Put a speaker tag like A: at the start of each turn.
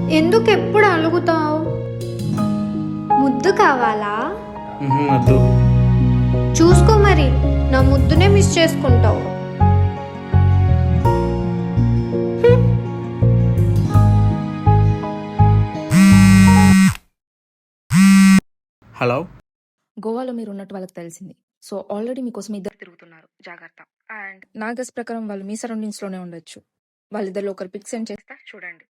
A: ఎందుకు ఎప్పుడు అలుగుతావు? ముద్దు కావాలా?
B: వద్దు.
A: చూసుకో మరి, నా ముద్దునే మిస్ చేసుకుంటావు.
B: హలో.
C: గోవాలో మీరు ఉన్నట్టు వాళ్ళకి తెలిసింది. సో ఆల్రెడీ మీకోసం ఇద్దరు తిరుగుతున్నారు, జాగ్రత్త. అండ్ నా గెస్ ప్రకారం వాళ్ళు మీ సరౌండింగ్స్ లోనే ఉండొచ్చు. వాళ్ళిద్దరిలో ఒకరు పిక్ సెండ్ చేస్తా, చూడండి.